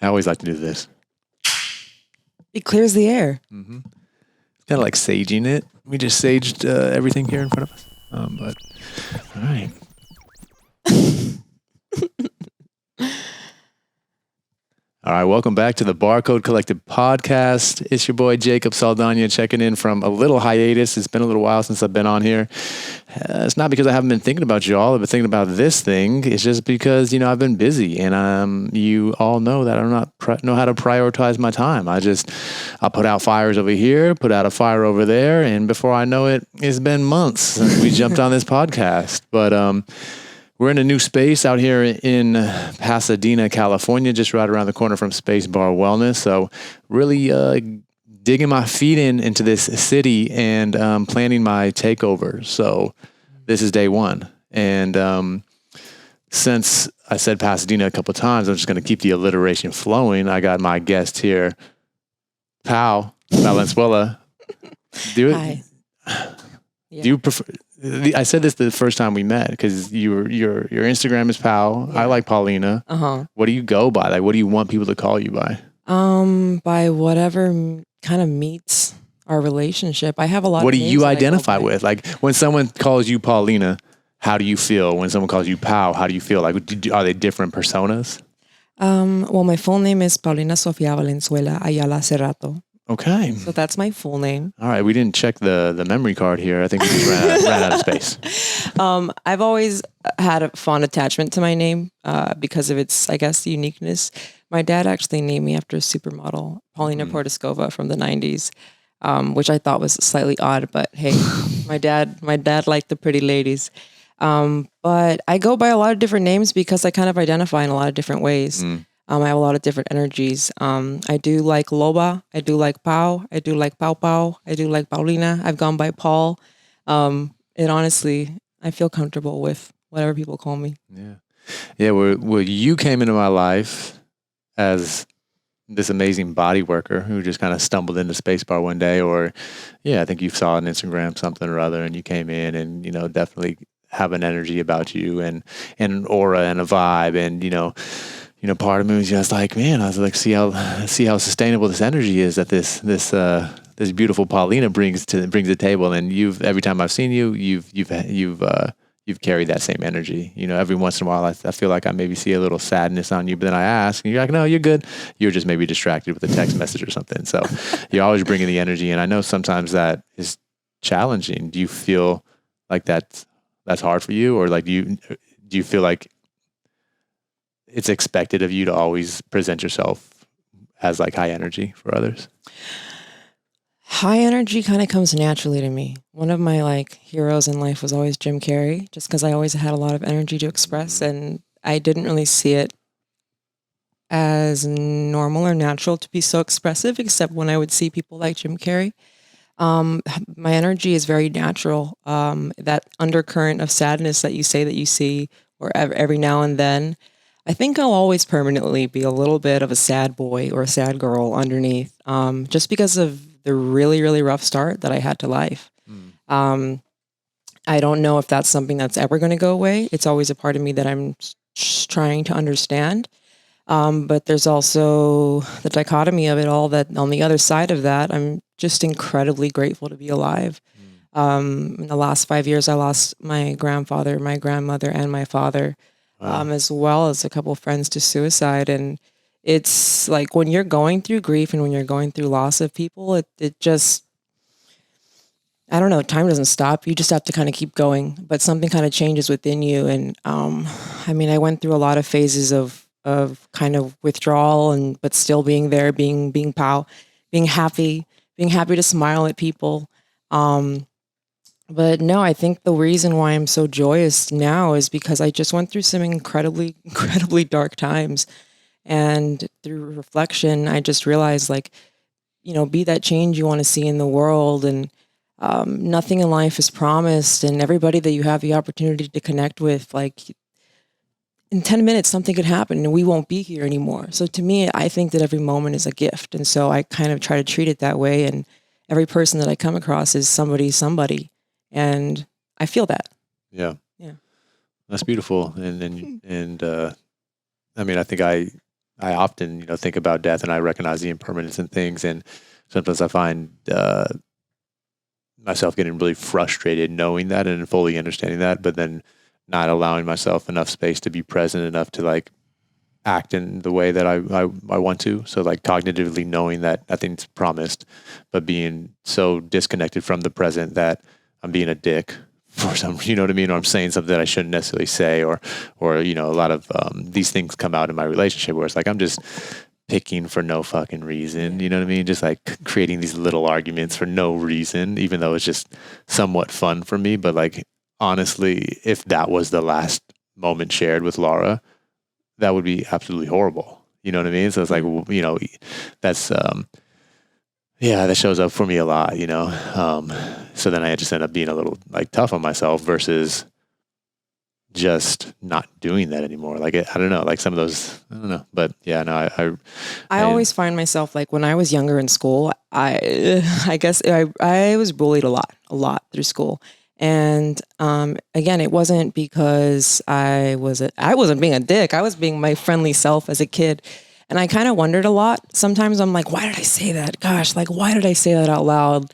I always like to do this. It clears the air. Mm-hmm. It's kind of like saging it. We just saged everything here in front of us. But all right. All right, welcome back to the Barcode Collective podcast. It's your boy Jacob Saldana checking in from a little hiatus. It's been a little while since I've been on here. It's not because I haven't been thinking about you all. I've been thinking about this thing. It's just because, I've been busy, and you all know that I do not know how to prioritize my time. I'll put out fires over here, put out a fire over there, and before I know it, it's been months since we jumped on this podcast. But we're in a new space out here in Pasadena, California, just right around the corner from Space Bar Wellness. So really digging my feet into this city and planning my takeover. So this is day one. And since I said Pasadena a couple of times, I'm just going to keep the alliteration flowing. I got my guest here, Pau Valenzuela. Hi. Do you prefer... I said this the first time we met because your Instagram is Pau. Yeah. I like Paulina. What do you go by? Like, what do you want people to call you by? By whatever kind of meets our relationship. I have a lot. What of do you identify with? Like, when someone calls you Paulina, how do you feel? When someone calls you Pau, how do you feel? Like, are they different personas? Well, my full name is Paulina Sofia Valenzuela Ayala Cerrato. Okay. So that's my full name. All right. We didn't check the memory card here. I think we just ran out of space. I've always had a fond attachment to my name because of its, I guess, uniqueness. My dad actually named me after a supermodel, Paulina Portiscova from the 90s, which I thought was slightly odd. But hey, my dad liked the pretty ladies. But I go by a lot of different names because I kind of identify in a lot of different ways. I have a lot of different energies. I do like Loba. I do like Pau. I do like Pau Pau. I do like Paulina. I've gone by Paul. And honestly, I feel comfortable with whatever people call me. Yeah. Yeah. Well, you came into my life as this amazing body worker who just kind of stumbled into Spacebar one day, or I think you saw on Instagram something or other and you came in and, definitely have an energy about you and an aura and a vibe. And, part of me was just like, man, I was like, see how sustainable this energy is that this beautiful Paulina brings to the table. And every time I've seen you, you've carried that same energy. Every once in a while, I feel like I maybe see a little sadness on you, but then I ask, and you're like, no, you're good. You're just maybe distracted with a text message or something. So you're always bringing the energy, and I know sometimes that is challenging. Do you feel like that's hard for you, or like do you feel like it's expected of you to always present yourself as like high energy for others? High energy kind of comes naturally to me. One of my heroes in life was always Jim Carrey, just because I always had a lot of energy to express, and I didn't really see it as normal or natural to be so expressive, except when I would see people like Jim Carrey. My energy is very natural. That undercurrent of sadness that you say that you see, or every now and then, I think I'll always permanently be a little bit of a sad boy or a sad girl underneath, just because of the really, really rough start that I had to life. I don't know if that's something that's ever going to go away. It's always a part of me that I'm trying to understand. But there's also the dichotomy of it all, that on the other side of that, I'm just incredibly grateful to be alive. In the last 5 years, I lost my grandfather, my grandmother, and my father. As well as a couple of friends to suicide. And it's like when you're going through grief and when you're going through loss of people, it just, I don't know, time doesn't stop. You just have to kind of keep going, but something kind of changes within you. And I went through a lot of phases of kind of withdrawal but still being there, being Pau, being happy to smile at people. But no, I think the reason why I'm so joyous now is because I just went through some incredibly, incredibly dark times. And through reflection, I just realized, like, be that change you want to see in the world. And nothing in life is promised. And everybody that you have the opportunity to connect with, like, in 10 minutes, something could happen and we won't be here anymore. So to me, I think that every moment is a gift. And so I kind of try to treat it that way. And every person that I come across is somebody. And I feel that. Yeah. Yeah. That's beautiful. And I mean, I think I often, think about death, and I recognize the impermanence in things. And sometimes I find myself getting really frustrated knowing that and fully understanding that, but then not allowing myself enough space to be present enough to like act in the way that I want to. So like cognitively knowing that nothing's promised, but being so disconnected from the present that I'm being a dick for some, you know what I mean? Or I'm saying something that I shouldn't necessarily say, or a lot of these things come out in my relationship where it's like, I'm just picking for no fucking reason, you know what I mean? Just like creating these little arguments for no reason, even though it's just somewhat fun for me. But like, honestly, if that was the last moment shared with Laura, that would be absolutely horrible. You know what I mean? So it's like, that's, that shows up for me a lot, so then I just end up being a little like tough on myself versus just not doing that anymore. Like, I don't know, like some of those, I don't know, but yeah, no, I always find myself, like, when I was younger in school, I guess I was bullied a lot through school. And again, it wasn't because I wasn't being a dick. I was being my friendly self as a kid. And I kind of wondered a lot. Sometimes I'm like, why did I say that? Gosh, like, why did I say that out loud?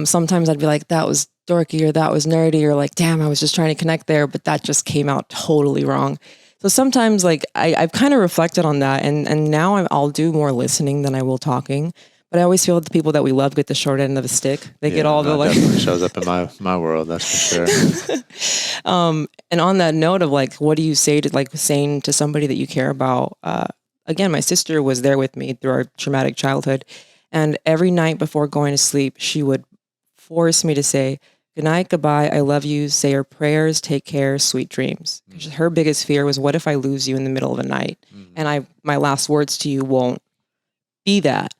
Sometimes I'd be like, that was dorky, or that was nerdy, or like, damn, I was just trying to connect there, but that just came out totally wrong. So sometimes, like, I've kind of reflected on that, and now I'll do more listening than I will talking. But I always feel that the people that we love get the short end of the stick. They get all the like. Definitely shows up in my world. That's for sure. And on that note of like, what do you say to like saying to somebody that you care about? Again, my sister was there with me through our traumatic childhood, and every night before going to sleep, she would force me to say, good night, goodbye, I love you, say your prayers, take care, sweet dreams. Her biggest fear was, what if I lose you in the middle of the night? And my last words to you won't be that.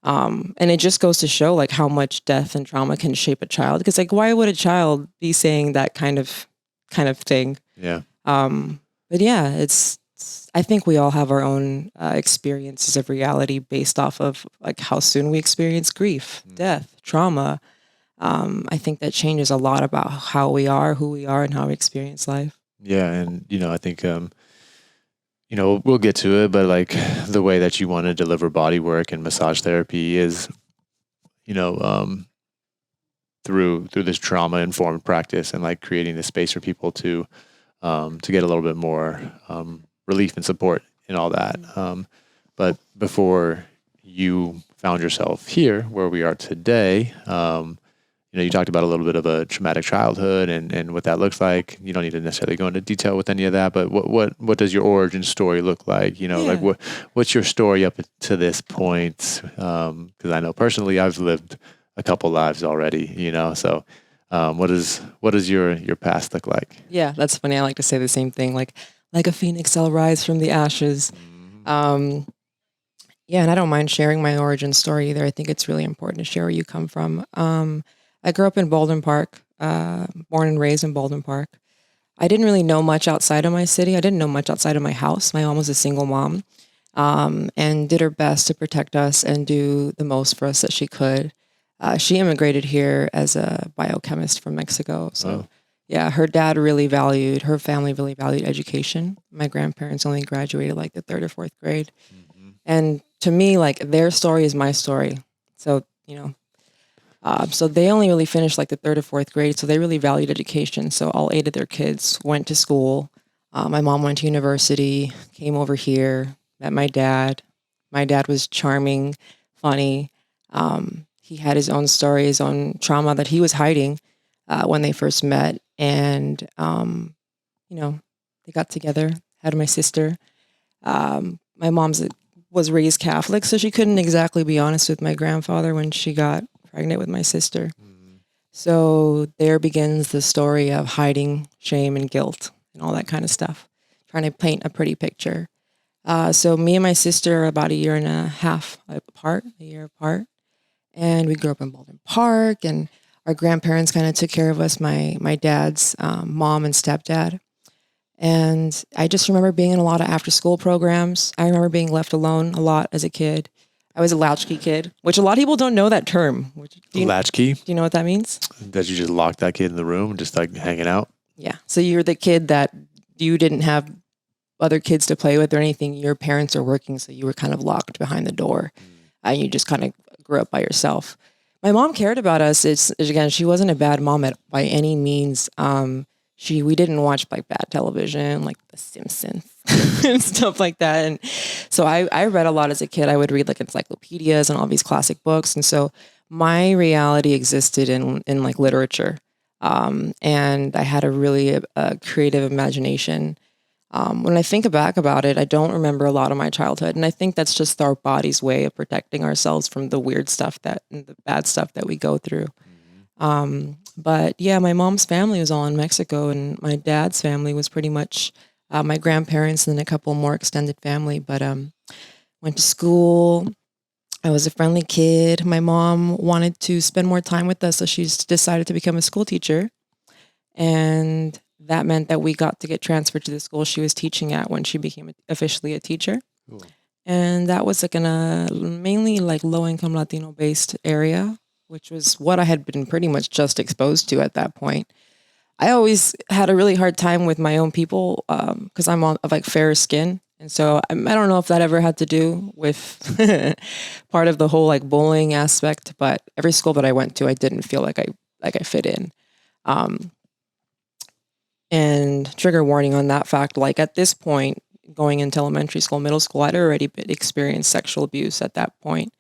And it just goes to show like how much death and trauma can shape a child. Because like, why would a child be saying that kind of thing? Yeah. But yeah, I think we all have our own experiences of reality based off of like how soon we experience grief, death, trauma. I think that changes a lot about how we are, who we are, and how we experience life. Yeah. And, I think, we'll get to it, but like the way that you want to deliver body work and massage therapy is, through this trauma informed practice, and like creating the space for people to get a little bit more relief and support and all that. But before you found yourself here where we are today, you talked about a little bit of a traumatic childhood and what that looks like. You don't need to necessarily go into detail with any of that, but what does your origin story look like? Like what's your story up to this point? Because I know personally I've lived a couple lives already, so what does your past look like? Yeah, that's funny. I like to say the same thing, like a phoenix, I'll rise from the ashes. Yeah, and I don't mind sharing my origin story either. I think it's really important to share where you come from. I grew up in Baldwin Park, born and raised in Baldwin Park. I didn't really know much outside of my city. I didn't know much outside of my house. My mom was a single mom, and did her best to protect us and do the most for us that she could. She immigrated here as a biochemist from Mexico. So, yeah, her family really valued education. My grandparents only graduated like the 3rd or 4th grade. And to me, like, their story is my story. So, so they only really finished like the 3rd or 4th grade. So they really valued education. So all 8 of their kids went to school. My mom went to university, came over here, met my dad. My dad was charming, funny. He had his own story, his own trauma that he was hiding when they first met. And, they got together, had my sister. My mom was raised Catholic, so she couldn't exactly be honest with my grandfather when she got pregnant with my sister. So there begins the story of hiding, shame, and guilt, and all that kind of stuff, trying to paint a pretty picture. So me and my sister are about a year and a half apart, a year apart, and we grew up in Baldwin Park, and our grandparents kind of took care of us, my dad's mom and stepdad. And I just remember being in a lot of after school programs. I remember being left alone a lot as a kid. I was a latchkey kid, which a lot of people don't know that term. Latchkey? Do you know what that means? That you just locked that kid in the room and just like hanging out? Yeah. So you're the kid that you didn't have other kids to play with or anything. Your parents are working, so you were kind of locked behind the door. And you just kind of grew up by yourself. My mom cared about us. Again, she wasn't a bad mom by any means. We didn't watch like bad television, like The Simpsons and stuff like that. And so I read a lot as a kid. I would read like encyclopedias and all these classic books. And so my reality existed in like literature. And I had a really creative imagination. When I think back about it, I don't remember a lot of my childhood. And I think that's just our body's way of protecting ourselves from the weird stuff and the bad stuff that we go through. But yeah, my mom's family was all in Mexico, and my dad's family was pretty much my grandparents and then a couple more extended family. But went to school. I was a friendly kid. My mom wanted to spend more time with us, so she's decided to become a school teacher. And that meant that we got to get transferred to the school she was teaching at when she became officially a teacher. Cool. And that was like in a mainly like low-income Latino-based area, which was what I had been pretty much just exposed to at that point. I always had a really hard time with my own people because I'm of like fair skin. And so I don't know if that ever had to do with part of the whole like bullying aspect, but every school that I went to, I didn't feel like I fit in. And trigger warning on that fact, like at this point, going into elementary school, middle school, I'd already experienced sexual abuse at that point.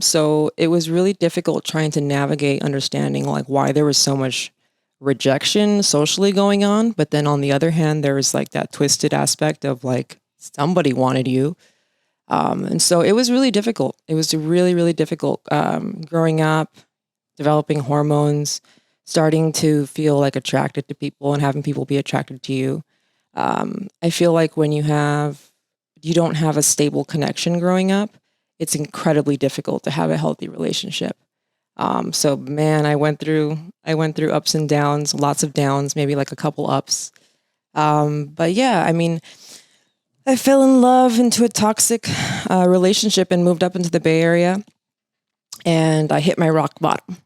So it was really difficult trying to navigate understanding like why there was so much rejection socially going on. But then on the other hand, there was like that twisted aspect of like somebody wanted you. And so it was really difficult. It was really, really difficult growing up, developing hormones, starting to feel like attracted to people and having people be attracted to you. I feel like when you don't have a stable connection growing up, it's incredibly difficult to have a healthy relationship. So man, I went through ups and downs, lots of downs, maybe like a couple ups. But yeah, I mean, I fell in love into a toxic relationship and moved up into the Bay Area, and I hit my rock bottom,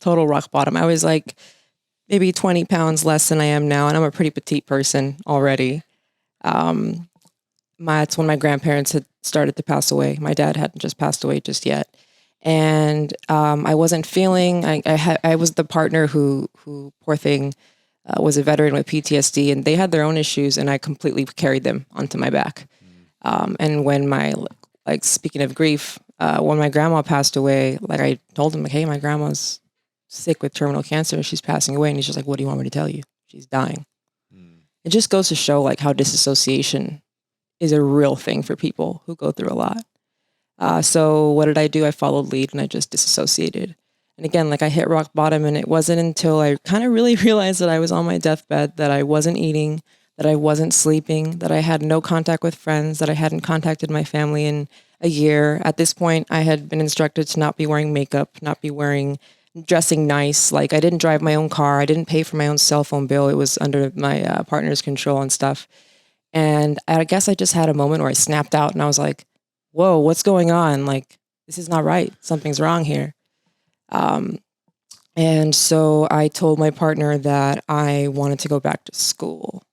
total rock bottom. I was like maybe 20 pounds less than I am now, and I'm a pretty petite person already. That's when my grandparents had started to pass away. My dad hadn't just passed away just yet. And I wasn't feeling, I was the partner who poor thing, was a veteran with PTSD, and they had their own issues, and I completely carried them onto my back. And when speaking of grief, when my grandma passed away, like I told him, like, hey, my grandma's sick with terminal cancer, she's passing away. And he's just like, what do you want me to tell you? She's dying. It just goes to show like how disassociation is a real thing for people who go through a lot. So what did I do? I followed lead and I just disassociated. And again, like I hit rock bottom, and it wasn't until I kind of really realized that I was on my deathbed, that I wasn't eating, that I wasn't sleeping, that I had no contact with friends, that I hadn't contacted my family in a year. At this point, I had been instructed to not be wearing makeup, not be dressing nice. Like I didn't drive my own car. I didn't pay for my own cell phone bill. It was under my partner's control and stuff. And I guess I just had a moment where I snapped out and I was like, whoa, what's going on? Like, this is not right. Something's wrong here. And so I told my partner that I wanted to go back to school.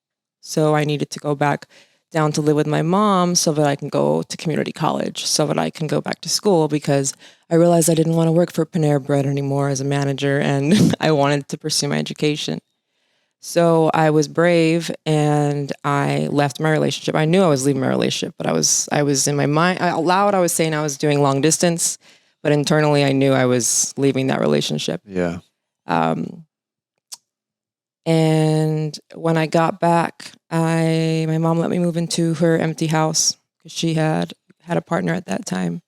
So I needed to go back down to live with my mom so that I can go to community college, so that I can go back to school, because I realized I didn't want to work for Panera Bread anymore as a manager, and I wanted to pursue my education. So I was brave and I left my relationship. I knew I was leaving my relationship, but I was in my mind, out loud, I was saying I was doing long distance, but internally I knew I was leaving that relationship. Yeah. And when I got back, my mom let me move into her empty house because she had a partner at that time.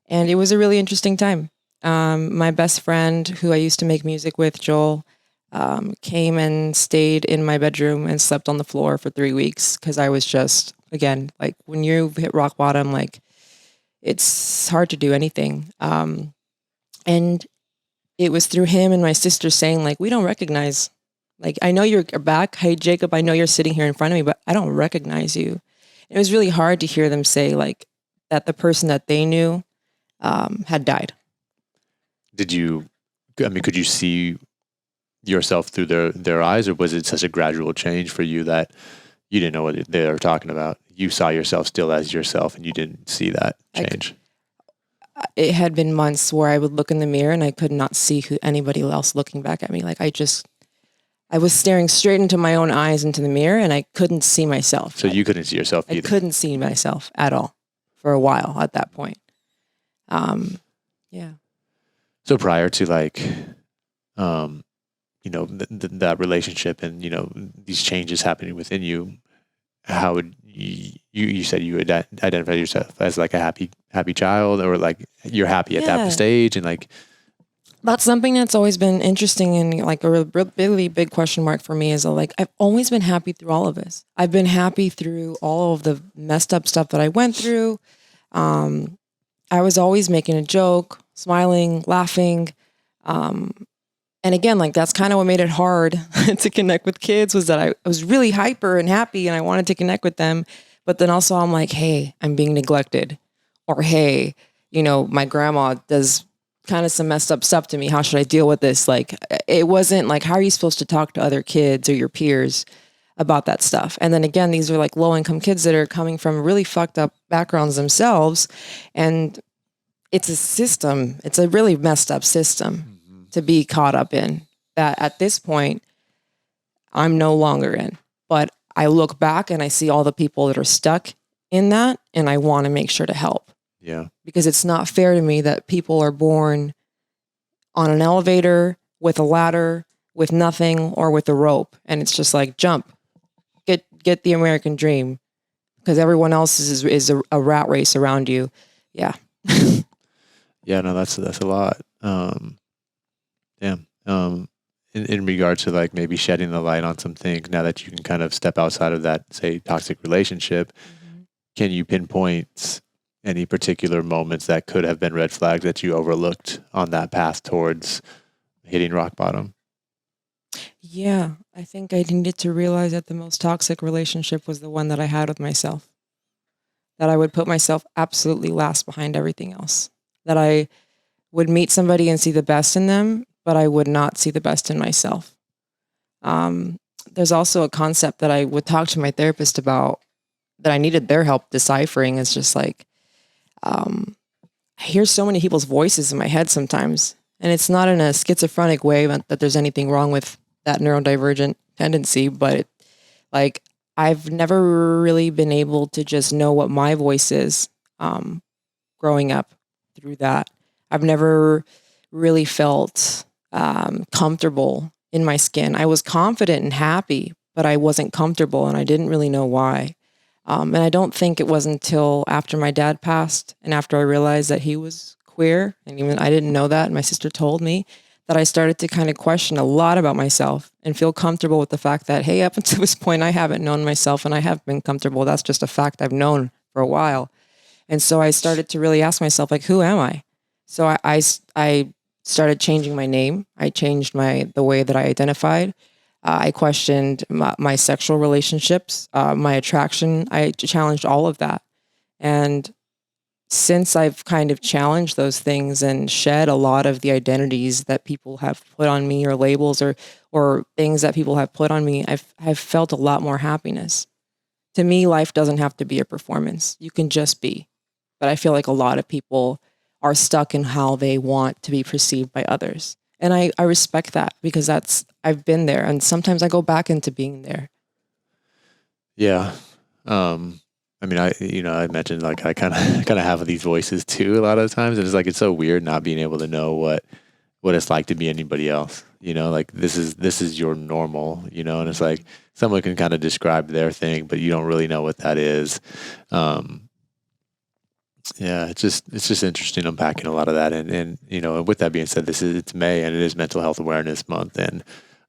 And it was a really interesting time. My best friend, who I used to make music with, Joel, came and stayed in my bedroom and slept on the floor for 3 weeks because I was just again, like when you hit rock bottom, like it's hard to do anything. And it was through him and my sister saying, like, we don't recognize, like, I know you're back. Hey, Jacob, I know you're sitting here in front of me, but I don't recognize you. It was really hard to hear them say, like, that the person that they knew had died. Did you, I mean, could you see yourself through their eyes, or was it such a gradual change for you that you didn't know what they were talking about? You saw yourself still as yourself and you didn't see that change? It had been months where I would look in the mirror and I could not see anybody else looking back at me. Like I was staring straight into my own eyes into the mirror and I couldn't see myself. So you couldn't see yourself either? I couldn't see myself at all for a while at that point. Yeah. So prior to like, you know, that relationship and, you know, these changes happening within you, how would you said you would identify yourself as like a happy child, or like you're happy at that stage, and like that's something that's always been interesting and like a really big question mark for me is like I've always been happy through all of this. I've been happy through all of the messed up stuff that I went through. I was always making a joke, smiling, laughing. And again, like that's kind of what made it hard to connect with kids, was that I was really hyper and happy and I wanted to connect with them. But then also I'm like, hey, I'm being neglected. Or, hey, you know, my grandma does kind of some messed up stuff to me. How should I deal with this? Like, it wasn't like, how are you supposed to talk to other kids or your peers about that stuff? And then again, these are like low income kids that are coming from really fucked up backgrounds themselves. And it's a system. It's a really messed up system to be caught up in, that at this point, I'm no longer in. But I look back and I see all the people that are stuck in that, and I want to make sure to help. Yeah. Because it's not fair to me that people are born on an elevator, with a ladder, with nothing, or with a rope. And it's just like, jump, get the American dream, because everyone else is a rat race around you. Yeah. Yeah, no, that's a lot. In regards to like maybe shedding the light on some things, now that you can kind of step outside of that, say, toxic relationship, can you pinpoint any particular moments that could have been red flags that you overlooked on that path towards hitting rock bottom? Yeah, I think I needed to realize that the most toxic relationship was the one that I had with myself. That I would put myself absolutely last behind everything else. That I would meet somebody and see the best in them, but I would not see the best in myself. There's also a concept that I would talk to my therapist about that I needed their help deciphering. It's just like, I hear so many people's voices in my head sometimes, and it's not in a schizophrenic way that there's anything wrong with that neurodivergent tendency, but like I've never really been able to just know what my voice is growing up through that. I've never really felt comfortable in my skin. I was confident and happy, but I wasn't comfortable, and I didn't really know why. And I don't think it was until after my dad passed and after I realized that he was queer, and even I didn't know that, and my sister told me, that I started to kind of question a lot about myself and feel comfortable with the fact that, hey, up until this point, I haven't known myself and I have been comfortable. That's just a fact I've known for a while. And so I started to really ask myself, like, who am I? So I started changing my name. I changed the way that I identified. I questioned my sexual relationships, my attraction. I challenged all of that. And since I've kind of challenged those things and shed a lot of the identities that people have put on me, or labels or things that people have put on me, I've felt a lot more happiness. To me, life doesn't have to be a performance. You can just be. But I feel like a lot of people are stuck in how they want to be perceived by others. And I respect that, because I've been there, and sometimes I go back into being there. Yeah. I mean, I mentioned like I kind of have these voices too a lot of the times, and it's like it's so weird not being able to know what it's like to be anybody else. You know, like this is your normal. You know, and it's like someone can kind of describe their thing, but you don't really know what that is. Yeah, it's just interesting unpacking a lot of that, and you know, with that being said, it's May and it is Mental Health Awareness Month, and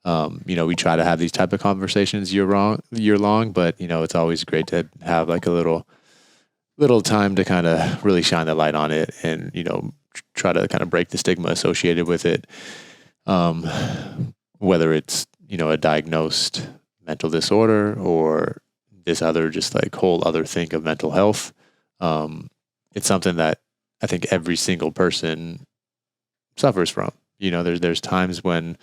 We try to have these type of conversations year long, but it's always great to have like a little time to kind of really shine the light on it and, try to kind of break the stigma associated with it. Whether it's, a diagnosed mental disorder or this other, just like whole other thing of mental health. It's something that I think every single person suffers from. There's times when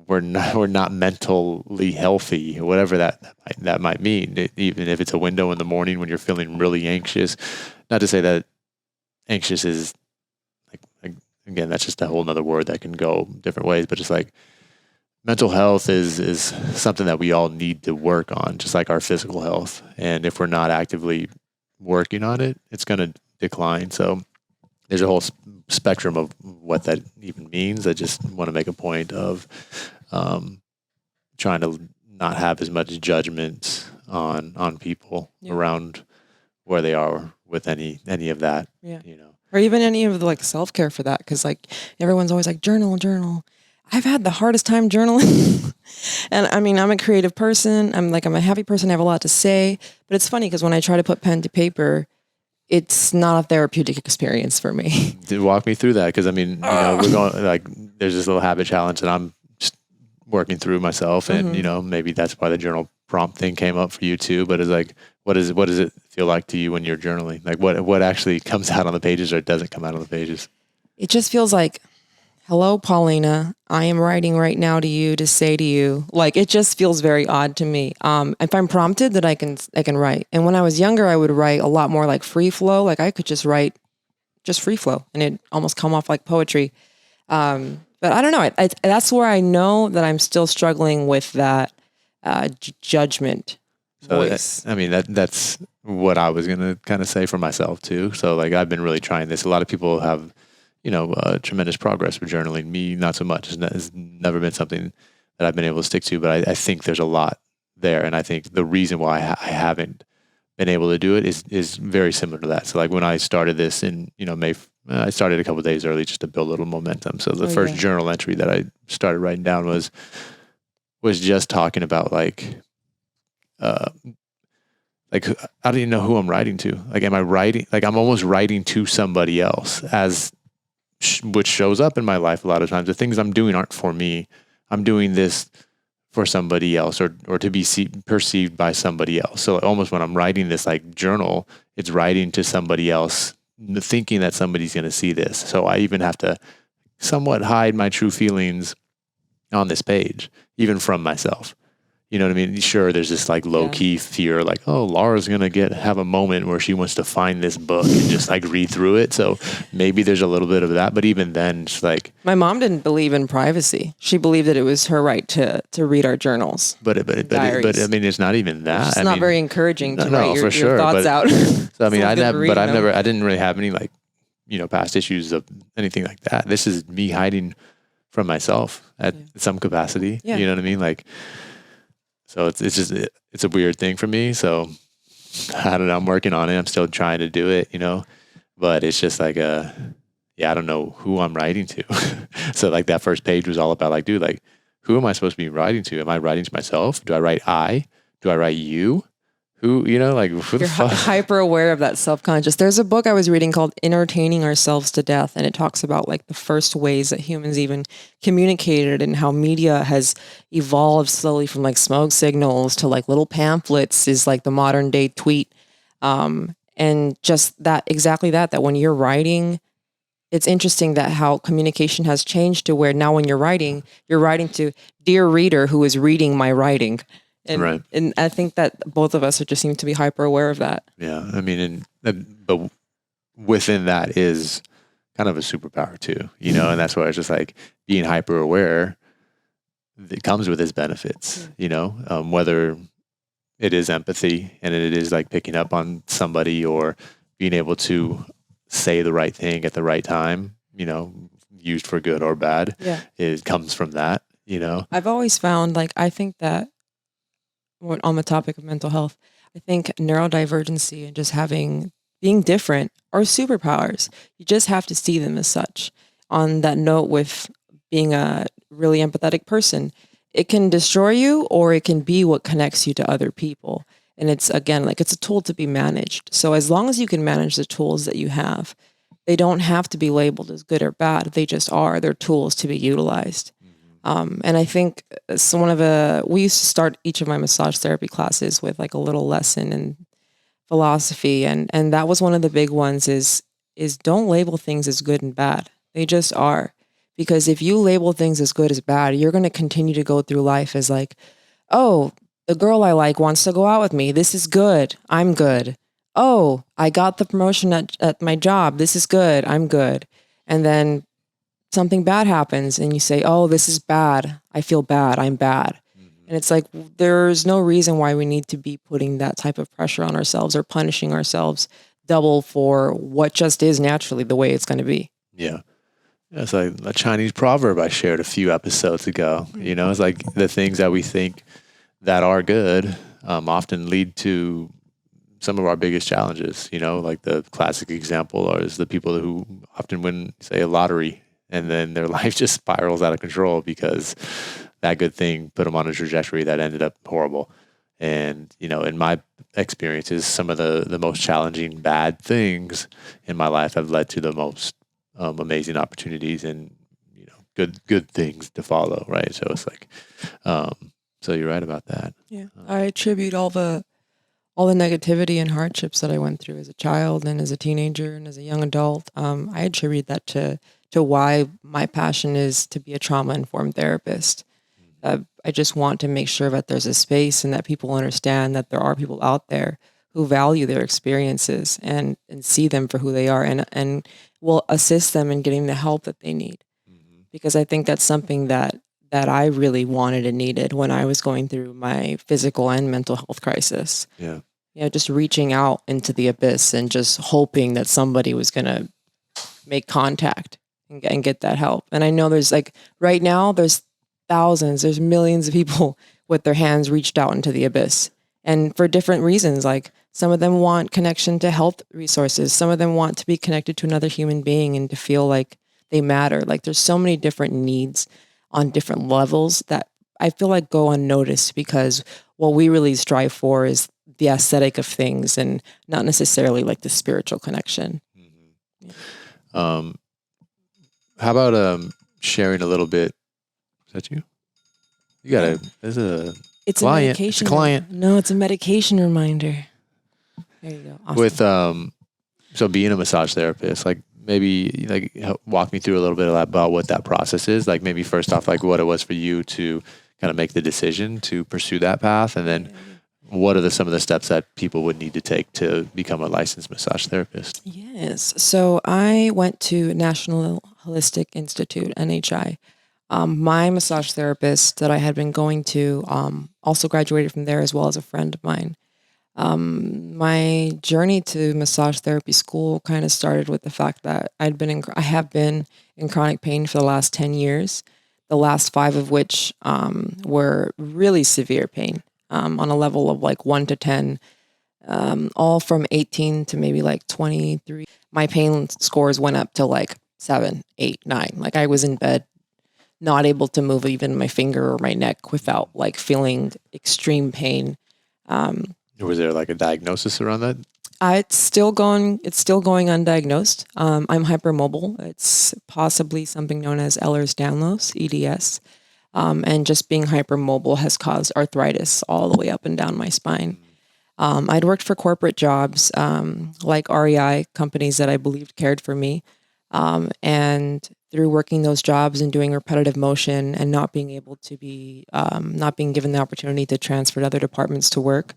we're not mentally healthy, whatever that might mean. Even if it's a window in the morning when you're feeling really anxious. Not to say that anxious is like again, that's just a whole nother word that can go different ways, but just like mental health is something that we all need to work on, just like our physical health. And if we're not actively working on it, it's going to decline. So there's a whole spectrum of what that even means. I just want to make a point of trying to not have as much judgment on people around where they are with any of that. Or even any of the like self-care for that, because like everyone's always like journal. I've had the hardest time journaling. And I mean, I'm a creative person. I'm a happy person. I have a lot to say. But it's funny because when I try to put pen to paper, it's not a therapeutic experience for me. Walk me through that, because I mean, we're going like there's this little habit challenge that I'm just working through myself, and maybe that's why the journal prompt thing came up for you too. But it's like, what does it feel like to you when you're journaling? Like what actually comes out on the pages or doesn't come out on the pages? It just feels like, hello, Paulina, I am writing right now to you to say to you, like, it just feels very odd to me. If I'm prompted, that I can write. And when I was younger, I would write a lot more like free flow. Like I could just write just free flow and it almost come off like poetry. But I don't know. That's where I know that I'm still struggling with that judgment voice. That's what I was going to kind of say for myself too. So like, I've been really trying this. A lot of people have tremendous progress with journaling. Me, not so much. It's never been something that I've been able to stick to, but I think there's a lot there. And I think the reason why I haven't been able to do it is very similar to that. So like when I started this in, May, I started a couple of days early just to build a little momentum. So the first journal entry that I started writing down was just talking about like I don't even know who I'm writing to. Like, am I writing, like I'm almost writing to somebody else which shows up in my life a lot of times. The things I'm doing aren't for me. I'm doing this for somebody else or to be perceived by somebody else. So almost when I'm writing this like journal, it's writing to somebody else, thinking that somebody's going to see this. So I even have to somewhat hide my true feelings on this page, even from myself. You know what I mean? Sure, there's this like low key fear, like, oh, Laura's gonna have a moment where she wants to find this book and just like read through it. So maybe there's a little bit of that, but even then, it's like my mom didn't believe in privacy. She believed that it was her right to read our journals. But I mean, it's not even that. It's not very encouraging to write your thoughts out. So I mean, I didn't really have any like past issues of anything like that. This is me hiding from myself at some capacity. Yeah. You know what I mean? Like. So it's a weird thing for me. So I don't know. I'm working on it. I'm still trying to do it, but it's just like, I don't know who I'm writing to. So like that first page was all about like, dude, like who am I supposed to be writing to? Am I writing to myself? Do I write I? Do I write you? Who, like who the fuck? You're hyper aware of that self-conscious. There's a book I was reading called Entertaining Ourselves to Death. And it talks about like the first ways that humans even communicated and how media has evolved slowly from like smoke signals to like little pamphlets is like the modern day tweet. And just that, exactly that when you're writing, it's interesting that how communication has changed to where now when you're writing to dear reader who is reading my writing. And, and I think that both of us just seem to be hyper aware of that. Yeah. I mean, but within that is kind of a superpower too, and that's why it's just like being hyper aware, it comes with its benefits, whether it is empathy and it is like picking up on somebody or being able to say the right thing at the right time, used for good or bad. Yeah. It comes from that, I've always found I think that on the topic of mental health, I think neurodivergency and just being different are superpowers. You just have to see them as such. On that note, with being a really empathetic person. It can destroy you, or it can be what connects you to other people. And it's, again, like, it's a tool to be managed. So as long as you can manage the tools that you have, they don't have to be labeled as good or bad. They just are. They're tools to be utilized. And I think it's we used to start each of my massage therapy classes with like a little lesson in philosophy, and that was one of the big ones, is don't label things as good and bad. They just are. Because if you label things as good as bad, you're going to continue to go through life as like, oh, the girl I like wants to go out with me. This is good. I'm good. Oh, I got the promotion at my job. This is good. I'm good. And then something bad happens and you say, oh, this is bad. I feel bad. I'm bad. And it's like, there's no reason why we need to be putting that type of pressure on ourselves or punishing ourselves double for what just is naturally the way it's going to be. Yeah. It's like a Chinese proverb I shared a few episodes ago. You know, it's like the things that we think that are good often lead to some of our biggest challenges. You know, like the classic example is the people who often win, say, a lottery, and then their life just spirals out of control because that good thing put them on a trajectory that ended up horrible. And, you know, in my experiences, some of the most challenging bad things in my life have led to the most amazing opportunities and, you know, good things to follow. Right. So it's like, so you're right about that. Yeah. I attribute all the negativity and hardships that I went through as a child and as a teenager and as a young adult. I attribute that to why my passion is to be a trauma-informed therapist. I just want to make sure that there's a space and that people understand that there are people out there who value their experiences and see them for who they are, and will assist them in getting the help that they need. Because I think that's something that I really wanted and needed when I was going through my physical and mental health crisis. Yeah. You know, just reaching out into the abyss and just hoping that somebody was going to make contact and get that help. And I know there's, like, right now, there's thousands, there's millions of people with their hands reached out into the abyss. And for different reasons, like some of them want connection to health resources. Some of them want to be connected to another human being and to feel like they matter. Like, there's so many different needs on different levels that I feel like go unnoticed, because what we really strive for is the aesthetic of things and not necessarily like the spiritual connection. How about sharing a little bit? Is that you? You got It's client. a medication. It's a client. No, it's a medication reminder. There you go. Awesome. With so being a massage therapist, like maybe like walk me through a little bit about what that process is. Like maybe first off, like what it was for you to kind of make the decision to pursue that path, and then what are some of the steps that people would need to take to become a licensed massage therapist? Yes. So I went to National Holistic Institute, NHI. My massage therapist that I had been going to also graduated from there, as well as a friend of mine. My journey to massage therapy school kind of started with the fact that I have been in chronic pain for the last 10 years, the last 5 of which were really severe pain on a level of like 1 to 10, all from 18 to maybe like 23. My pain scores went up to like 7, 8, 9. Like, I was in bed, not able to move even my finger or my neck without like feeling extreme pain. Was there like a diagnosis around that? It's still going undiagnosed. I'm hypermobile. It's possibly something known as Ehlers-Danlos, EDS. And just being hypermobile has caused arthritis all the way up and down my spine. I'd worked for corporate jobs, like REI, companies that I believed cared for me. And through working those jobs and doing repetitive motion and not being able to be, not being given the opportunity to transfer to other departments to work,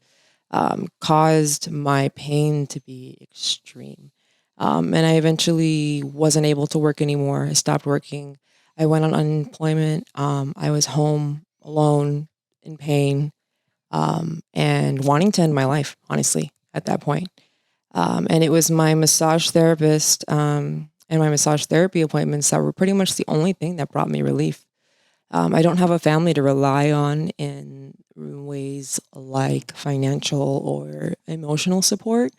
caused my pain to be extreme. And I eventually wasn't able to work anymore. I stopped working. I went on unemployment. I was home alone in pain, and wanting to end my life, honestly, at that point. And it was my massage therapist, and my massage therapy appointments that were pretty much the only thing that brought me relief. I don't have a family to rely on in ways like financial or emotional support.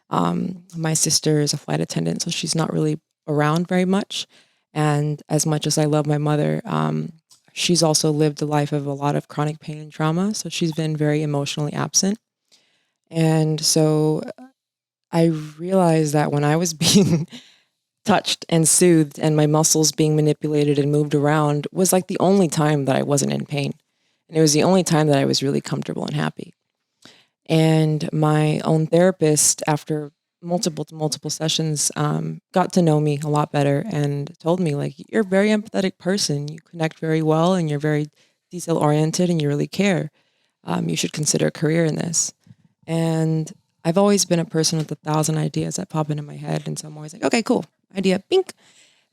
My sister is a flight attendant, so she's not really around very much. And as much as I love my mother, she's also lived a life of a lot of chronic pain and trauma. So she's been very emotionally absent. And so I realized that when I was being touched and soothed and my muscles being manipulated and moved around was like the only time that I wasn't in pain. And it was the only time that I was really comfortable and happy. And my own therapist, after multiple sessions, got to know me a lot better and told me, like, you're a very empathetic person. You connect very well and you're very detail oriented and you really care. You should consider a career in this. And I've always been a person with 1,000 ideas that pop into my head. And so I'm always like, okay, cool, idea, bink.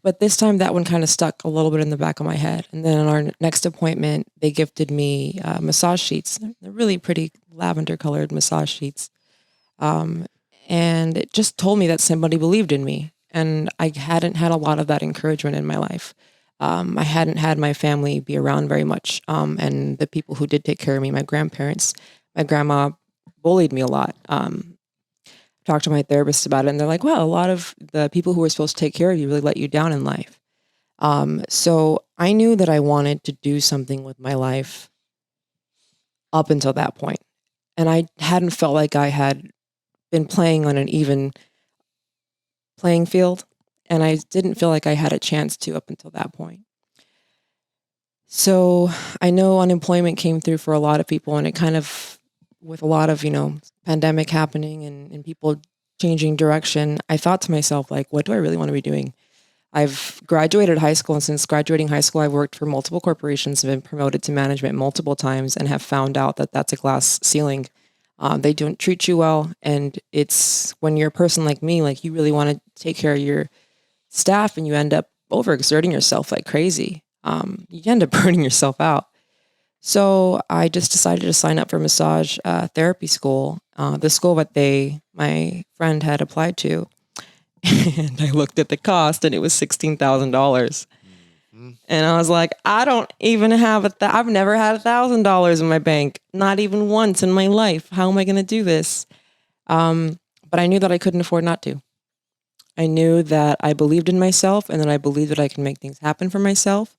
But this time that one kind of stuck a little bit in the back of my head. And then on our next appointment, they gifted me massage sheets. They're really pretty lavender colored massage sheets. And it just told me that somebody believed in me. And I hadn't had a lot of that encouragement in my life. I hadn't had my family be around very much. And the people who did take care of me, my grandparents, my grandma bullied me a lot. Talked to my therapist about it, and they're like, well, a lot of the people who were supposed to take care of you really let you down in life. So I knew that I wanted to do something with my life up until that point. And I hadn't felt like I had been playing on an even playing field. And I didn't feel like I had a chance to up until that point. So I know unemployment came through for a lot of people, and it kind of, with a lot of, pandemic happening and people changing direction, I thought to myself, like, what do I really want to be doing? I've graduated high school, and since graduating high school, I've worked for multiple corporations, have been promoted to management multiple times, and have found out that that's a glass ceiling. They don't treat you well, and it's when you're a person like me, like, you really want to take care of your staff, and you end up overexerting yourself like crazy. You end up burning yourself out. So I just decided to sign up for massage therapy school, the school that my friend had applied to. And I looked at the cost, and it was $16,000. Mm-hmm. And I was like, I don't even have I've never had $1,000 in my bank, not even once in my life. How am I going to do this? But I knew that I couldn't afford not to. I knew that I believed in myself, and that I believed that I can make things happen for myself.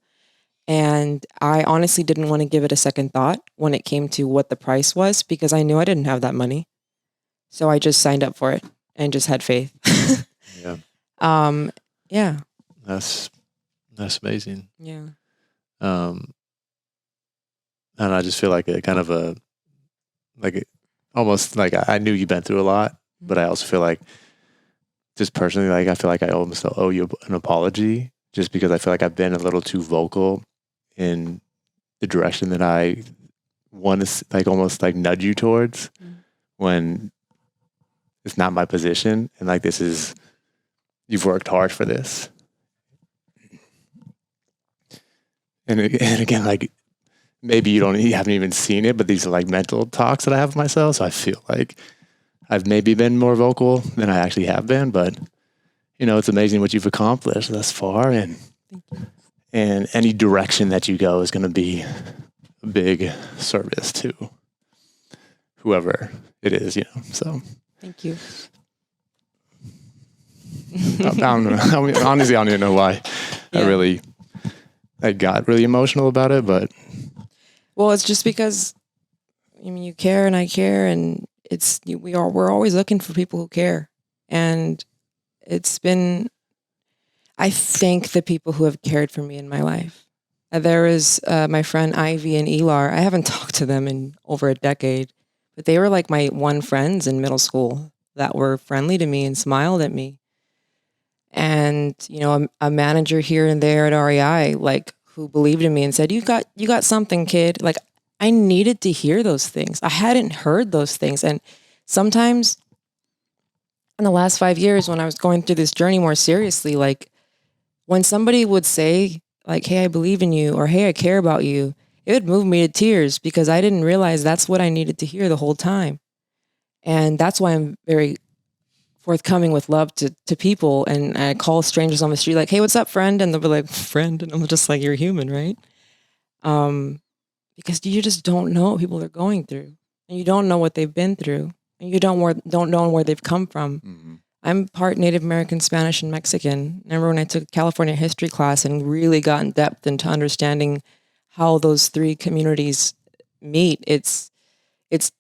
And I honestly didn't want to give it a second thought when it came to what the price was, because I knew I didn't have that money. So I just signed up for it and just had faith. Yeah. Yeah. That's amazing. Yeah. And I just feel like almost like I knew you've been through a lot, but I also feel like, just personally, like, I feel like I almost owe you an apology, just because I feel like I've been a little too vocal in the direction that I want to, like, almost like nudge you towards, when it's not my position. And like, you've worked hard for this. And again, like, maybe you haven't even seen it, but these are like mental talks that I have with myself. So I feel like I've maybe been more vocal than I actually have been, but it's amazing what you've accomplished thus far. And Thank you. And any direction that you go is going to be a big service to whoever it is, so. Thank you. I don't know. Honestly, I don't even know why I got really emotional about it, but. Well, it's just because, you care and I care, and we're always looking for people who care. And I thank the people who have cared for me in my life. There is my friend Ivy and Elar. I haven't talked to them in over a decade, but they were like my one friends in middle school that were friendly to me and smiled at me. And, a manager here and there at REI, like, who believed in me and said, you got something, kid. Like, I needed to hear those things. I hadn't heard those things. And sometimes in the last 5 years, when I was going through this journey more seriously, like, when somebody would say, like, hey, I believe in you, or hey, I care about you, it would move me to tears, because I didn't realize that's what I needed to hear the whole time. And that's why I'm very forthcoming with love to people. And I call strangers on the street, like, hey, what's up, friend? And they'll be like, friend. And I'm just like, you're human, right? Because you just don't know what people are going through, and you don't know what they've been through, and you don't know where they've come from. Mm-hmm. I'm part Native American, Spanish, and Mexican. Remember when I took California history class and really got in depth into understanding how those three communities meet, it's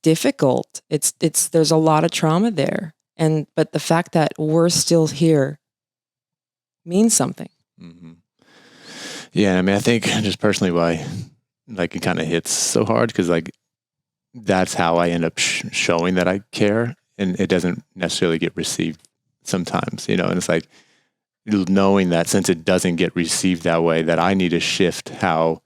difficult. It's there's a lot of trauma there. But the fact that we're still here means something. Mm-hmm. Yeah, I mean, I think just personally why, like, it kind of hits so hard because, like, that's how I end up showing that I care, and it doesn't necessarily get received sometimes, you know. And it's like knowing that since it doesn't get received that way, that I need to shift how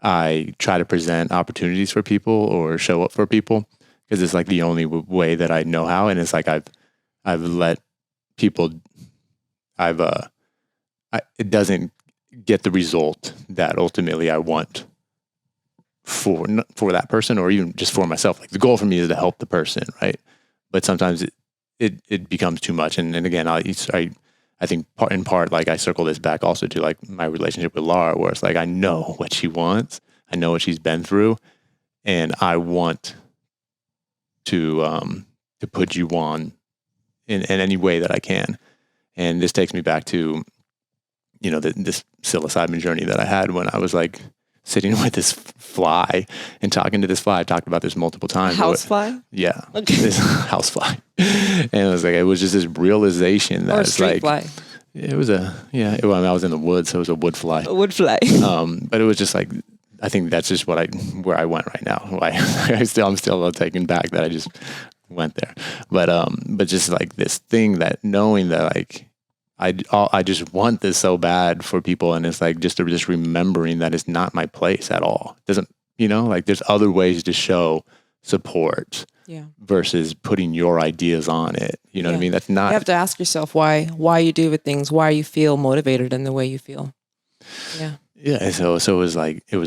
I try to present opportunities for people or show up for people, because it's like the only way that I know how. And it's like I've let people, it doesn't get the result that ultimately I want for that person, or even just for myself. Like, the goal for me is to help the person, right? But sometimes it becomes too much. And again, I think in part, like, I circle this back also to, like, my relationship with Laura, where it's like, I know what she wants, I know what she's been through, and I want to put you on in any way that I can. And this takes me back to, you know, this psilocybin journey that I had when I was, like, sitting with this fly and talking to this fly. I've talked about this multiple times. Housefly? Yeah. Okay. This housefly. And it was just this realization that Or a it's street like, fly. it was I was in the woods, so it was a wood fly. A wood fly. But it was just like, I think that's just where I went right now. I'm still taken back that I just went there. But just like this thing, that knowing that, like, I just want this so bad for people, and it's like just remembering that it's not my place at all. It doesn't, you know, like, there's other ways to show support. Yeah. Versus putting your ideas on it. You know what I mean? That's not. You have to ask yourself why you do with things, why you feel motivated in the way you feel. Yeah. Yeah. So it was like, I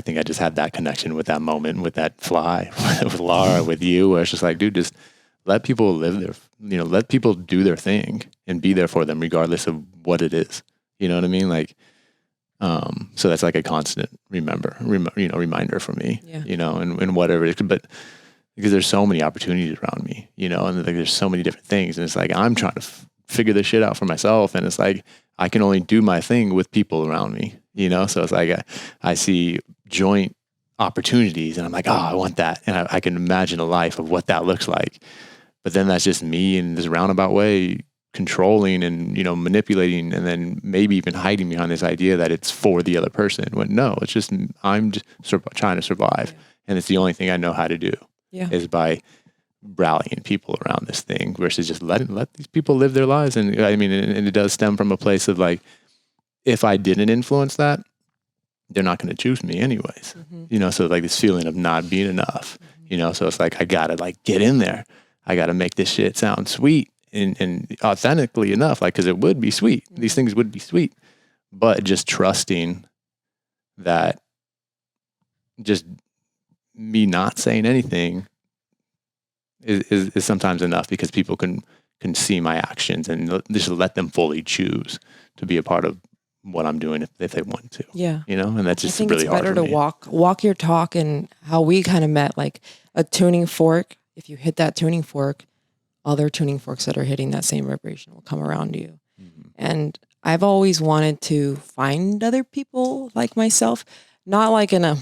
think I just had that connection with that moment, with that fly, with Laura, with you, where it's just like, dude, just let people live their, let people do their thing and be there for them regardless of what it is. You know what I mean? Like, so that's like a constant reminder for me, and whatever it is. But because there's so many opportunities around me, and like, there's so many different things, and it's like, I'm trying to figure this shit out for myself. And it's like, I can only do my thing with people around me, so it's like, I see joint opportunities and I'm like, oh, I want that. And I can imagine a life of what that looks like. But then that's just me in this roundabout way, controlling and, manipulating, and then maybe even hiding behind this idea that it's for the other person. When no, it's just, I'm just trying to survive. Yeah. And it's the only thing I know how to do is by rallying people around this thing versus just let these people live their lives. And I mean, and it does stem from a place of like, if I didn't influence that, they're not going to choose me anyways. Mm-hmm. So like this feeling of not being enough, so it's like, I got to like get in there. I got to make this shit sound sweet and authentically enough, like, because it would be sweet. Mm-hmm. These things would be sweet, but just trusting that just me not saying anything is sometimes enough, because people can see my actions and just let them fully choose to be a part of what I'm doing if they want to. Yeah. And that's just really hard. I think it's better to walk your talk, and how we kind of met, like a tuning fork. If you hit that tuning fork, other tuning forks that are hitting that same vibration will come around you. Mm-hmm. And I've always wanted to find other people like myself, not like want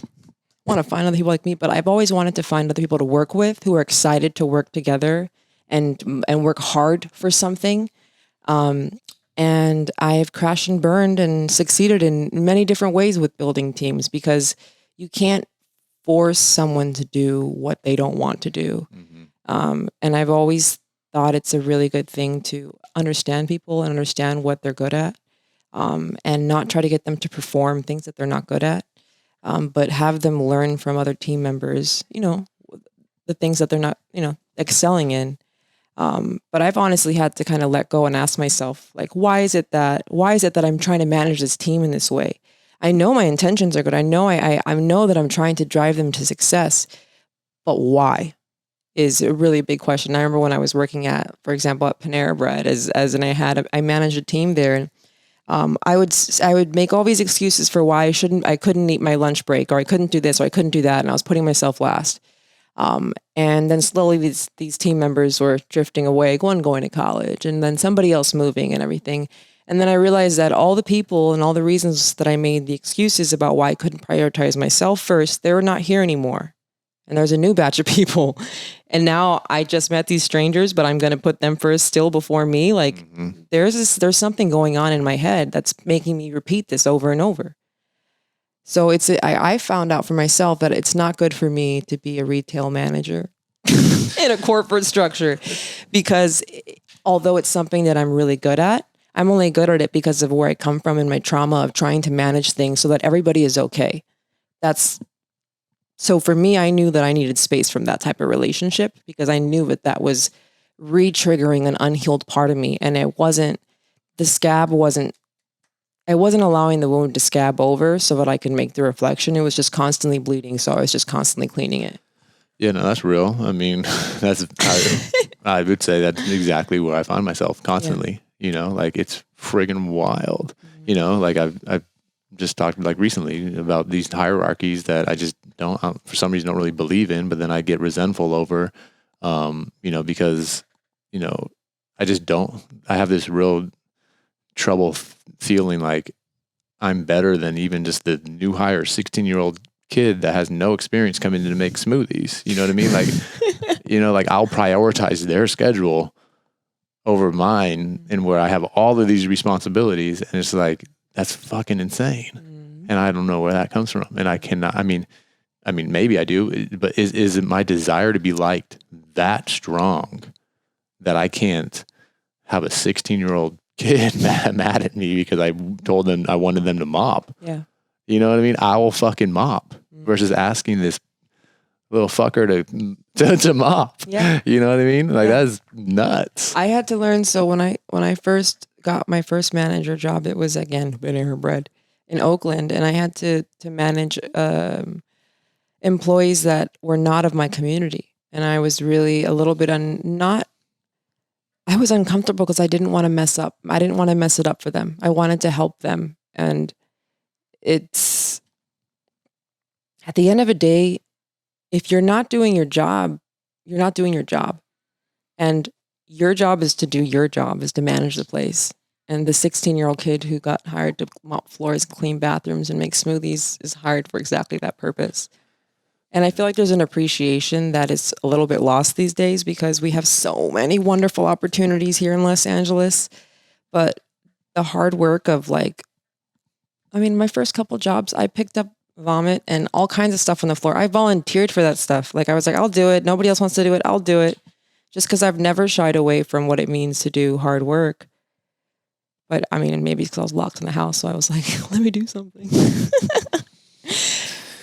to find other people like me, but I've always wanted to find other people to work with who are excited to work together and work hard for something. And I've crashed and burned and succeeded in many different ways with building teams, because you can't force someone to do what they don't want to do. Mm-hmm. And I've always thought it's a really good thing to understand people and understand what they're good at, and not try to get them to perform things that they're not good at, but have them learn from other team members, the things that they're not, excelling in. But I've honestly had to kind of let go and ask myself, like, why is it that I'm trying to manage this team in this way? I know my intentions are good. I know I know that I'm trying to drive them to success, but why is a really big question. I remember when I was working for example, at Panera Bread, I managed a team there, and I would make all these excuses for why I couldn't eat my lunch break, or I couldn't do this, or I couldn't do that, and I was putting myself last. And then slowly these team members were drifting away, one going to college, and then somebody else moving and everything. And then I realized that all the people and all the reasons that I made the excuses about why I couldn't prioritize myself first, they're not here anymore. And there's a new batch of people. And now I just met these strangers, but I'm going to put them first still before me. Like there's something going on in my head that's making me repeat this over and over. So I found out for myself that it's not good for me to be a retail manager in a corporate structure, because although it's something that I'm really good at, I'm only good at it because of where I come from and my trauma of trying to manage things so that everybody is okay. So for me, I knew that I needed space from that type of relationship, because I knew that was re-triggering an unhealed part of me. And I wasn't allowing the wound to scab over so that I could make the reflection. It was just constantly bleeding. So I was just constantly cleaning it. Yeah, no, that's real. I mean, I would say that's exactly where I find myself constantly, like it's friggin' wild, like I've just talked like recently about these hierarchies that I just for some reason don't really believe in, but then I get resentful over, because, I have this real trouble feeling like I'm better than even just the new hire 16-year-old kid that has no experience coming in to make smoothies. You know what I mean? Like, like I'll prioritize their schedule over mine, and where I have all of these responsibilities, and it's like, that's fucking insane. And I don't know where that comes from. And I cannot, I mean, maybe I do, but is it my desire to be liked that strong that I can't have a 16-year-old kid mad at me because I told them I wanted them to mop? Yeah. You know what I mean? I will fucking mop versus asking this little fucker to mop. Yeah. You know what I mean? Like that's nuts. I had to learn. So when I first got my first manager job, it was again Banana Bread in Oakland, and I had to manage employees that were not of my community, and I was really a little bit I was uncomfortable because I didn't want to mess up. I didn't want to mess it up for them. I wanted to help them, and it's at the end of the day, if you're not doing your job, you're not doing your job. And your job is to do your job, is to manage the place. And the 16-year-old kid who got hired to mop floors, clean bathrooms, and make smoothies is hired for exactly that purpose. And I feel like there's an appreciation that is a little bit lost these days because we have so many wonderful opportunities here in Los Angeles. But the hard work of my first couple jobs, I picked up vomit and all kinds of stuff on the floor. I volunteered for that stuff. Like I was like, I'll do it. Nobody else wants to do it. I'll do it. Just because I've never shied away from what it means to do hard work. But I mean, and maybe because I was locked in the house, so I was like, let me do something.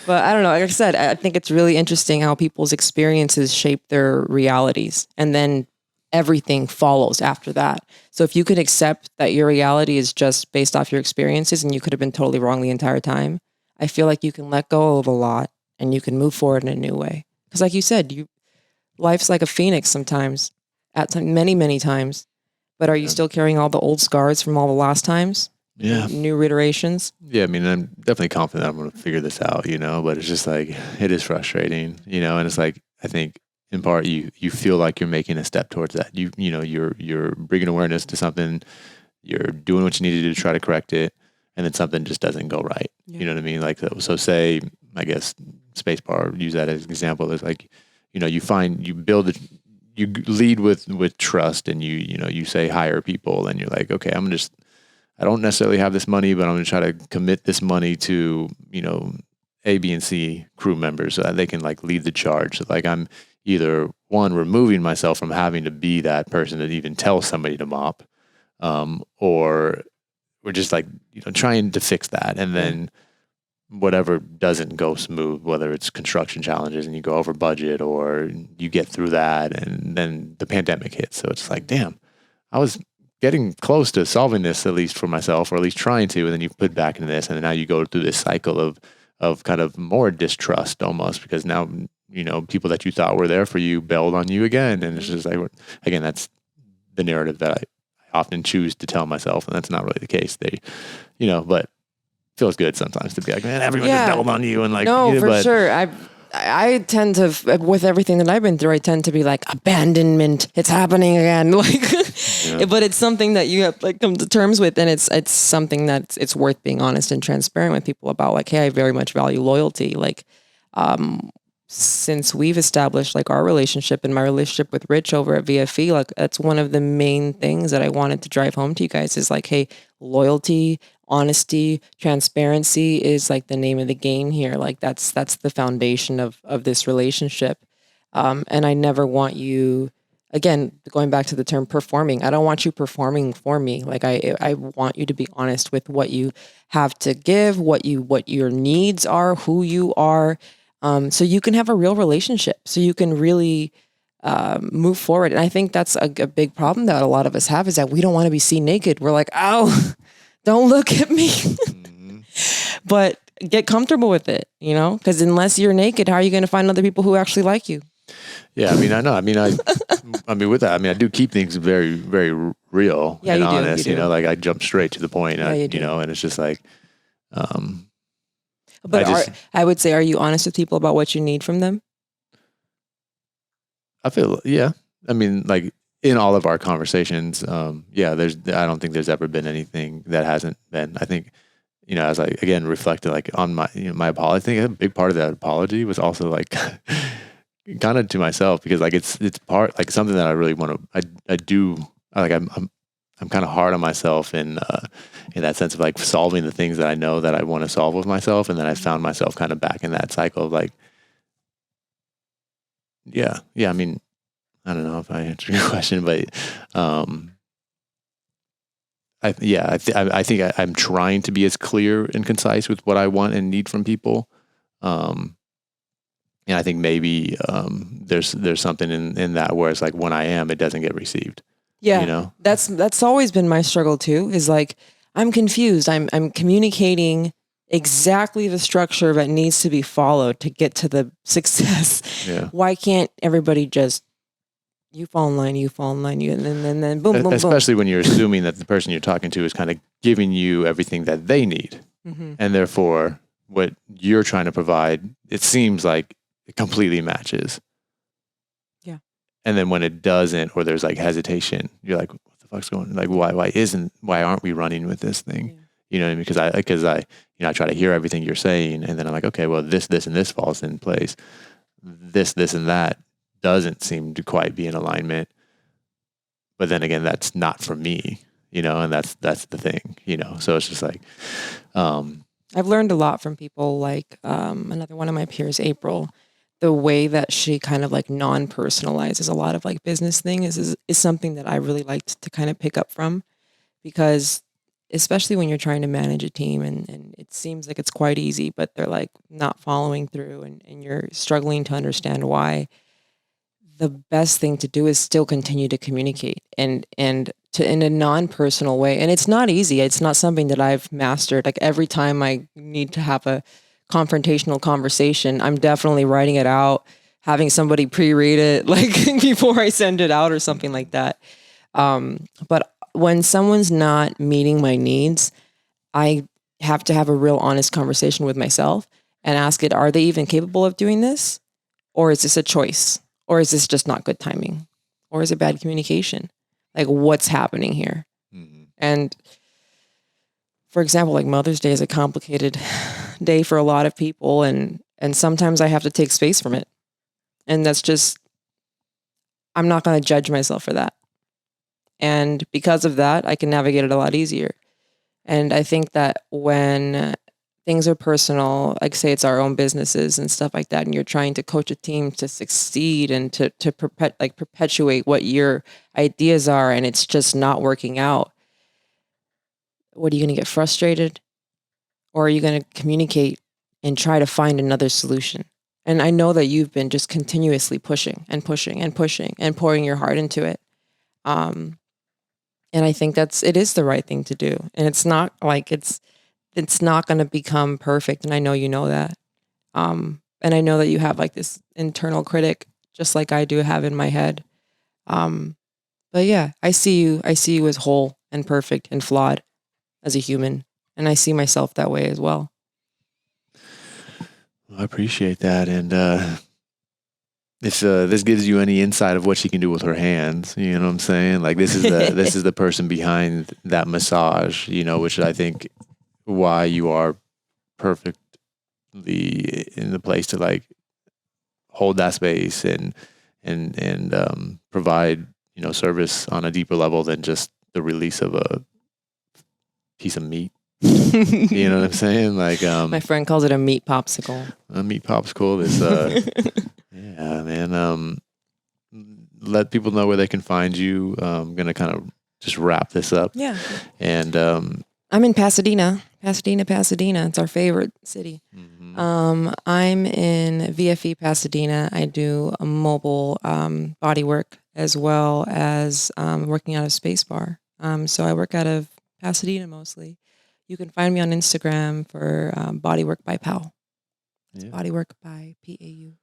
But I don't know. Like I said, I think it's really interesting how people's experiences shape their realities, and then everything follows after that. So if you could accept that your reality is just based off your experiences and you could have been totally wrong the entire time, I feel like you can let go of a lot and you can move forward in a new way. Because like you said, life's like a phoenix sometimes, many, many times. But are you still carrying all the old scars from all the last times? Yeah. New iterations? Yeah, I mean, I'm definitely confident I'm going to figure this out, but it's just like, it is frustrating, and it's like, I think in part you feel like you're making a step towards that. You're bringing awareness to something, you're doing what you need to do to try to correct it, and then something just doesn't go right. Yeah. You know what I mean? Like, so say, I guess, Spacebar, use that as an example. It's like, you lead with trust, and you say hire people, and you're like, okay, I don't necessarily have this money, but I'm going to try to commit this money to, A, B, and C crew members so that they can lead the charge. So I'm either one, removing myself from having to be that person that even tells somebody to mop, or we're just trying to fix that. And then whatever doesn't go smooth, whether it's construction challenges and you go over budget or you get through that, and then the pandemic hits. So it's like, damn, I was getting close to solving this, at least for myself, or at least trying to, and then you put back into this, and now you go through this cycle of kind of more distrust almost, because now, people that you thought were there for you bailed on you again. And it's just like, again, that's the narrative that I often choose to tell myself, and that's not really the case. But it feels good sometimes to be like, man, everyone just bailed on you. And no, for sure. I tend to, with everything that I've been through, I tend to be like, abandonment, it's happening again. Like, but it's something that you have to like come to terms with, and it's something that it's worth being honest and transparent with people about. Like, hey, I very much value loyalty. Like, since we've established like our relationship and my relationship with Rich over at VFE, like that's one of the main things that I wanted to drive home to you guys is like, hey, loyalty, honesty, transparency is like the name of the game here. Like that's the foundation of this relationship. And I never want you, again, going back to the term performing, I don't want you performing for me. Like I want you to be honest with what you have to give, what your needs are, who you are, so you can have a real relationship, so you can really move forward. And I think that's a big problem that a lot of us have is that we don't want to be seen naked. We're like, ow, don't look at me. But get comfortable with it, you know, because unless you're naked, how are you going to find other people who actually like you? Yeah, I mean, I know. I mean, I mean, with that, I mean, I do keep things very, very real and you honest. do. You know, like I jump straight to the point. You know, and it's just like, but I would say, are you honest with people about what you need from them? I feel, yeah. I mean, like in all of our conversations, yeah. I don't think there's ever been anything that hasn't been. I think, you know, as I again reflected, like on my, you know, my apology. I think a big part of that apology was also like. Kind of to myself because like it's part like something that I really want to I do like I'm kind of hard on myself in that sense of like solving the things that I know that I want to solve with myself, and then I found myself kind of back in that cycle of like yeah I mean I don't know if I answered your question, but I think I'm trying to be as clear and concise with what I want and need from people. And I think maybe there's something in that where it's like when I am, it doesn't get received. Yeah, you know, that's always been my struggle too. Is like I'm confused. I'm communicating exactly the structure that needs to be followed to get to the success. Yeah. Why can't everybody just you fall in line, and then boom, boom, especially when you're assuming that the person you're talking to is kind of giving you everything that they need, and therefore what you're trying to provide, it seems like it completely matches. Yeah. And then when it doesn't, or there's like hesitation, you're like, what the fuck's going on? Like, why aren't we running with this thing? Yeah. You know what I mean? Because I I try to hear everything you're saying, and then I'm like, okay, well, this, and this falls in place. This, and that doesn't seem to quite be in alignment. But then again, that's not for me, you know, and that's the thing, you know? So it's just like, I've learned a lot from people like another one of my peers, April. The way that she kind of like non-personalizes a lot of like business things is something that I really liked to kind of pick up from, because especially when you're trying to manage a team and it seems like it's quite easy, but they're like not following through and you're struggling to understand why. The best thing to do is still continue to communicate and to in a non-personal way. And it's not easy. It's not something that I've mastered. Like every time I need to have a confrontational conversation, I'm definitely writing it out, having somebody pre-read it like before I send it out or something like that. But when someone's not meeting my needs, I have to have a real honest conversation with myself and ask it, are they even capable of doing this? Or is this a choice? Or is this just not good timing? Or is it bad communication? Like what's happening here? Mm-hmm. And for example, like Mother's Day is a complicated day for a lot of people. And sometimes I have to take space from it. And that's just, I'm not going to judge myself for that. And because of that, I can navigate it a lot easier. And I think that when things are personal, like say it's our own businesses and stuff like that, and you're trying to coach a team to succeed and to perpetuate what your ideas are, and it's just not working out, what are you going to get frustrated? Or are you going to communicate and try to find another solution? And I know that you've been just continuously pushing and pushing and pushing and pouring your heart into it. And I think it is the right thing to do. And it's not like it's not going to become perfect. And I know you know that. And I know that you have like this internal critic, just like I do have in my head. But yeah, I see you as whole and perfect and flawed as a human. And I see myself that way as well. I appreciate that. And if this gives you any insight of what she can do with her hands, you know what I'm saying? Like this is this is the person behind that massage, which I think why you are perfectly in the place to like hold that space and provide service on a deeper level than just the release of a piece of meat. You know what I'm saying? Like My friend calls it a meat popsicle. A meat popsicle is yeah, man. Let people know where they can find you. I'm gonna kind of just wrap this up. Yeah. And I'm in Pasadena. Pasadena. It's our favorite city. I'm in VFE Pasadena. I do a mobile body work as well as working out of Space Bar. So I work out of Pasadena mostly. You can find me on Instagram for Bodywork by Pal. It's Bodywork by PAU.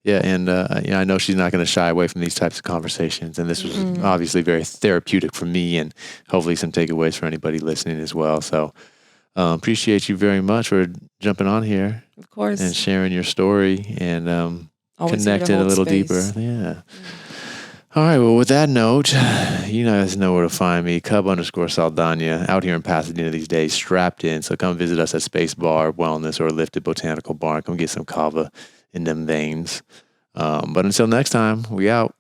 Yeah, and I know she's not going to shy away from these types of conversations, and this was obviously very therapeutic for me, and hopefully some takeaways for anybody listening as well. So appreciate you very much for jumping on here, of course, and sharing your story and connecting a little deeper. Yeah. All right. Well, with that note, you guys know where to find me. Cub_Saldana out here in Pasadena these days, strapped in. So come visit us at Space Bar Wellness or Lifted Botanical Bar. Come get some kava in them veins. But until next time, we out.